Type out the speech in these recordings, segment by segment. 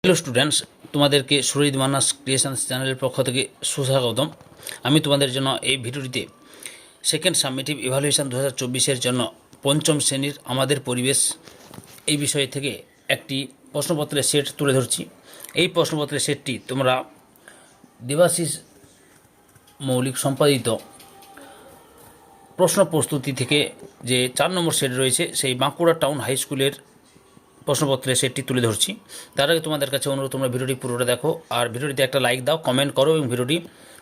Hello students, তোমাদেরকে Surajit মান্নাস creations চ্যানেলের পক্ষ থেকে সুস্বাগতম। আমি তোমাদের জন্য এই ভিডিওটিতে সেকেন্ড সাবমিটিভ ইভ্যালুয়েশন 2024-এর জন্য পঞ্চম শ্রেণীর আমাদের পরিবেশ এই বিষয় থেকে একটি প্রশ্নপত্রের সেট তুলে ধরছি। এই প্রশ্নপত্রের সেটটি তোমরা দেবাশিস মৌলিক সম্পাদিত প্রশ্ন প্রস্তুতি থেকে যে 4 নম্বর সেট রয়েছে সেই বাঁকুড়া টাউন হাই স্কুলের প্রশ্নপত্রের সেটটি তুলে ধরছি। তার আগে তোমাদের কাছে অনুরোধ, তোমরা ভিডিওটি পুরোটা দেখো আর ভিডিওটিতে একটা লাইক দাও, কমেন্ট করো এবং ভিডিওটি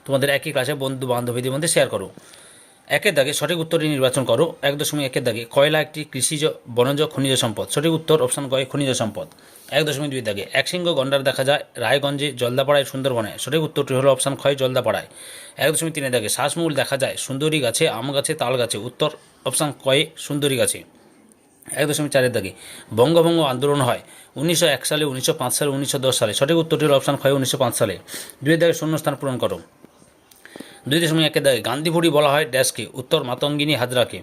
তোমাদের একই ক্লাসে বন্ধু বান্ধবীদের মধ্যে শেয়ার করো। একের দাগে সঠিক উত্তরটি নির্বাচন করো। 1.1 দাগে কয়লা একটি কৃষিজ বনজ খনিজ সম্পদ। সঠিক উত্তর অপশান গ, খনিজ সম্পদ। 1.2 দাগে একশৃঙ্গ গন্ডার দেখা যায় রায়গঞ্জে, জলদাপাড়ায়, সুন্দরবনে। সঠিক উত্তরটি হলো অপশান খ, জলদাপাড়ায়। 1.3 দাগে শ্বাসমূল দেখা যায় সুন্দরী গাছে, আম গাছে, তাল গাছে। উত্তর অপশান ক, সুন্দরী গাছে। 1.4 দাগে বঙ্গভঙ্গ আন্দোলন হয় 1901 সালে, 1905 সালে, 1910 সালে। সঠিক উত্তরটি হল অপশান খ, 1905 সালে। 2 দাগে শূন্যস্থান পূরণ করো। 2.1 দাগে গান্ধীবুড়ি বলা হয় ড্যাশকে। উত্তর মাতঙ্গিনী হাজরাকে।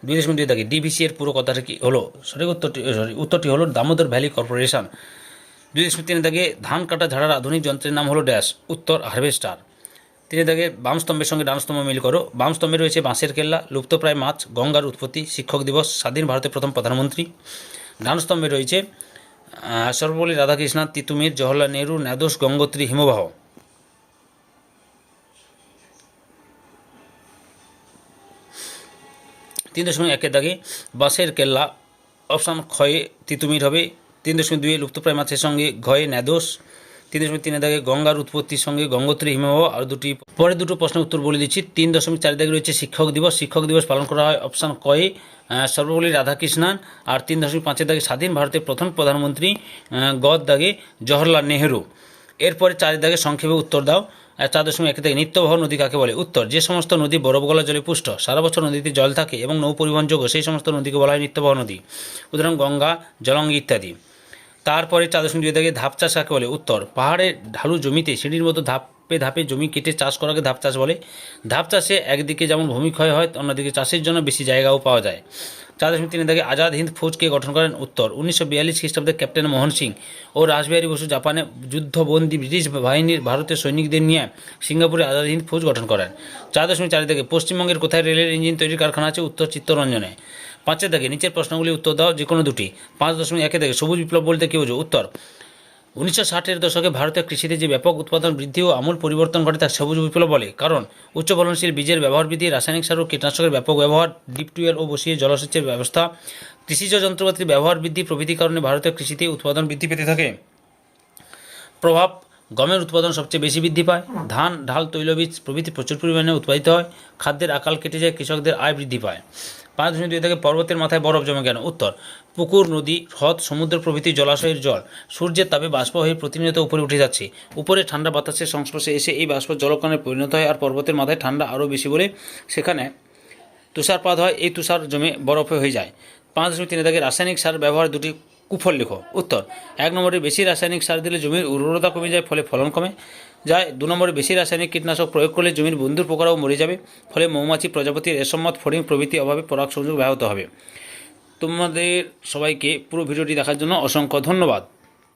2.2 দাগে ডিভিসি এর পুরো কথাটা কি হলো? সঠিক উত্তরটি হলো দামোদর ভ্যালি কর্পোরেশন। 2.3 দাগে ধান কাটা ঝাড়ার আধুনিক যন্ত্রের নাম হলো ড্যাশ। উত্তর হারভেস্টার। 3 দাগে বাম স্তম্ভের সঙ্গে ডান স্তম্ভ মিল করো। বাম স্তম্ভে রয়েছে বাঁশের কেল্লা, লুপ্তপ্রায় মাছ, গঙ্গার উৎপত্তি, শিক্ষক দিবস, স্বাধীন ভারতের প্রথম প্রধানমন্ত্রী। ডান স্তম্ভে রয়েছে সর্বপল্লী রাধাকৃষ্ণন, তিতুমির, জওহরলাল নেহরু, নাদোস, গঙ্গোত্রী, হিমবাহ। 3.1 দাগে বাঁশের কেল্লা, অপশান ক্ষয়ে তিতুমির হবে। 3.2 লুপ্তপ্রায় মাছের সঙ্গে ঘয়ে নাদোস। 3.3 দাগে গঙ্গার উৎপত্তির সঙ্গে গঙ্গোত্রী, হিমবাহ। আর পরের দুটো প্রশ্নের উত্তর বলে দিচ্ছি। 3.4 দাগে রয়েছে শিক্ষক দিবস। শিক্ষক দিবস পালন করা হয় অপশান কয়ে সর্বপল্লী রাধাকৃষ্ণন। আর 3.5 দাগে স্বাধীন ভারতের প্রথম প্রধানমন্ত্রী গ দাগে জওহরলাল নেহরু। এরপরে 4 দাগে সংক্ষেপে উত্তর দাও। 4.1 দাগে নিত্যবহ নদী কাকে বলে? উত্তর যে সমস্ত নদী বরফ গলা জলে পুষ্ট, সারা বছর নদীতে জল থাকে এবং নৌ পরিবহনযোগ্য, সেই সমস্ত নদীকে বলা হয় নিত্যবহ নদী। উদাহরণ গঙ্গা, জলঙ্গি ইত্যাদি। তারপরে 4.2 দাগে ধাপ চাষ কাকে বলে? উত্তর পাহাড়ের ঢালু জমিতে সিঁড়ির মতো ধাপে ধাপে জমি কেটে চাষ করাকে ধাপ চাষ বলে। ধাপ চাষে একদিকে যেমন ভূমি ক্ষয় হয়, অন্যদিকে চাষের জন্য বেশি জায়গাও পাওয়া যায়। 4.3 দাগে আজাদ হিন্দ ফৌজকে গঠন করেন? উত্তর 1942 খ্রিস্টাব্দে ক্যাপ্টেন মোহন সিং ও রাসবিহারী বসু জাপানে যুদ্ধবন্দী ব্রিটিশ বাহিনীর ভারতের সৈনিকদের নিয়ে সিঙ্গাপুরে আজাদ হিন্দ ফৌজ গঠন করেন। 4.4 দাগে পশ্চিমবঙ্গের কোথায় রেলের ইঞ্জিন তৈরির কারখানা আছে? উত্তর চিত্তরঞ্জনে। 5 দাগে নিচের প্রশ্নগুলি উত্তর দাও, যে কোনো দুটি। 5.1 দাগে সবুজ বিপ্লব বলতে কী বোঝো? উত্তর 1960-এর দশকে ভারতীয় কৃষিতে যে ব্যাপক উৎপাদন বৃদ্ধি ও আমূল পরিবর্তন ঘটে তা সবুজ বিপ্লব বলে। কারণ উচ্চ ফলনশীল বীজের ব্যবহার বৃদ্ধি, রাসায়নিক সার ও কীটনাশকের ব্যাপক ব্যবহার, ডিপ টিউবওয়েল ও বসিয়ে জলসেচের ব্যবস্থা, কৃষিজ যন্ত্রপাতির ব্যবহার বৃদ্ধি প্রভৃতির কারণে ভারতীয় কৃষিতে উৎপাদন বৃদ্ধি পেতে থাকে। প্রভাব গমের উৎপাদন সবচেয়ে বেশি বৃদ্ধি পায়। ধান, ডাল, তৈলবীজ প্রভৃতি প্রচুর পরিমাণে উৎপাদিত হয়। খাদ্যের আকাল কেটে যায়, কৃষকদের আয় বৃদ্ধি পায়। 5.2 থেকে পর্বতের মাথায় বরফ জমে কেন? উত্তর পুকুর, নদী, হ্রদ, সমুদ্র প্রভৃতি জলাশয়ের জল সূর্যের তাপে বাষ্প হয়ে প্রতিনিয়ত উপরে উঠে যাচ্ছে। উপরে ঠান্ডা বাতাসের সংস্পর্শে এসে এই বাষ্প জলকণে পরিণত হয়, আর পর্বতের মাথায় ঠান্ডা আরও বেশি বলে সেখানে তুষারপাত হয়, এই তুষার জমে বরফে হয়ে যায়। 5.3 থেকে রাসায়নিক সার ব্যবহার দুটি কুফল লেখো। উত্তর 1 নম্বরে বেশি রাসায়নিক সার দিলে জমির উর্বরতা কমে যায়, ফলে ফলন কমে যায়। 2 নম্বরে বেশি রাসায়নিক কীটনাশক প্রয়োগ করলে জমির বন্ধুর পোকারাও মরে যাবে, ফলে মৌমাছি, প্রজাপতি, রেশম, ফড়িং প্রভৃতি অভাবে পরাগ সংযোগ ব্যাহত হবে। তোমাদের সবাইকে পুরো ভিডিওটি দেখার জন্য অসংখ্য ধন্যবাদ।